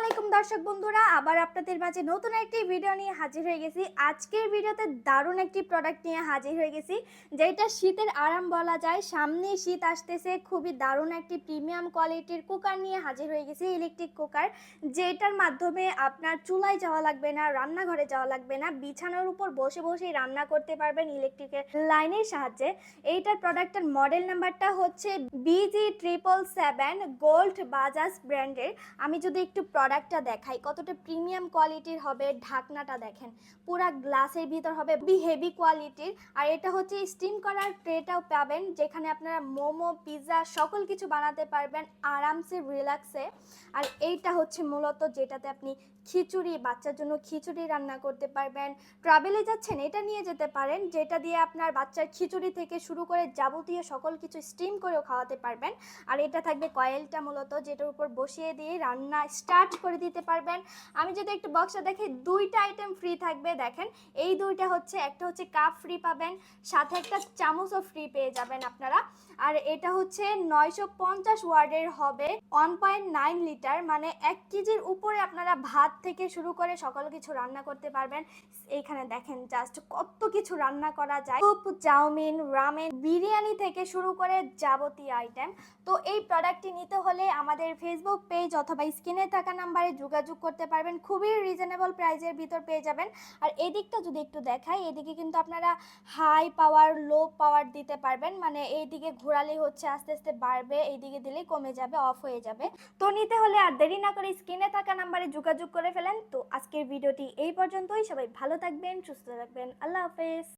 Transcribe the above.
আলাইকুম দর্শক বন্ধুরা, আবার আপনাদের মাঝে নতুন একটি ভিডিও নিয়ে হাজির হয়ে গেছি। আজকের ভিডিওতে দারুণ একটি প্রোডাক্ট নিয়ে হাজির হয়ে গেছি, যেটা শীতের আরাম বলা যায়। সামনে শীত আসতেছে, খুবই দারুণ একটি প্রিমিয়াম কোয়ালিটির কুকার নিয়ে হাজির হয়ে গেছি, ইলেকট্রিক কুকার। যেটার মাধ্যমে আপনার চুলায় যাওয়া লাগবে না, রান্নাঘরে যাওয়া লাগবে না, বিছানার উপর বসে বসেই রান্না করতে পারবেন ইলেকট্রিকের লাইনের সাহায্যে। এইটার প্রোডাক্টের মডেল নাম্বারটা হচ্ছে BG777 গোল্ড বাজাজ ব্র্যান্ডের। আমি যদি একটু প্রোডাক্টটা দেখাই কতটা প্রিমিয়াম কোয়ালিটির হবে, ঢাকনাটা দেখেন পুরা গ্লাসের ভিতর হবে, হেভি কোয়ালিটির। আর এটা হচ্ছে স্টিম করার ট্রেটাও পাবেন, যেখানে আপনারা মোমো, পিৎজা সকল কিছু বানাতে পারবেন আরামসে, রিল্যাক্সে। আর এইটা হচ্ছে মূলত যেটাতে আপনি খিচুড়ি, বাচ্চার জন্য খিচুড়ি রান্না করতে পারবেন। ট্রাভেলে যাচ্ছেন, এটা নিয়ে যেতে পারেন, যেটা দিয়ে আপনার বাচ্চার খিচুড়ি থেকে শুরু করে যাবতীয় সকল কিছু স্টিম করেও খাওয়াতে পারবেন। আর এটা থাকবে কয়েলটা মূলত, যেটার উপর বসিয়ে দিয়ে রান্না স্টার্ট করে দিতে পারবেন। আমি যদি একটু বক্সটা দেখি, দুইটা আইটেম ফ্রি থাকবে। দেখেন এই দুইটা হচ্ছে, একটা হচ্ছে কাপ ফ্রি পাবেন, সাথে একটা চামচও ফ্রি পেয়ে যাবেন আপনারা। আর এটা হচ্ছে 950 ওয়ার্ডের হবে, 1.9 লিটার, মানে 1 কেজির উপরে আপনারা ভাত থেকে শুরু করে সকল কিছু রান্না করতে পারবেন। এইখানে দেখেন জাস্ট কত কিছু রান্না করা যায়, স্যুপ, চাউমিন, রামেন, বিরিয়ানি থেকে শুরু করে যাবতীয় আইটেম। তো এই প্রোডাক্টটি নিতে হলে আমাদের ফেসবুক পেজ অথবা স্ক্রিনে থাকা নাম্বারে যোগাযোগ করতে পারবেন, খুবই রিজনেবল প্রাইসের ভিতর পেয়ে যাবেন। আর এদিকটা যদি একটু দেখাই, এদিকে কিন্তু আপনারা হাই পাওয়ার, লো পাওয়ার দিতে পারবেন, মানে এইদিকে ঘোরালে হচ্ছে আস্তে আস্তে বাড়বে, এইদিকে দিলেই কমে যাবে, অফ হয়ে যাবে। তো নিতে হলে আর দেরি না করে স্ক্রিনে থাকা নাম্বারে যোগাযোগ করে ফেলেন। তো আজকের ভিডিওটি এই পর্যন্তই, সবাই ভালো থাকবেন, সুস্থ থাকবেন, আল্লাহ হাফেজ।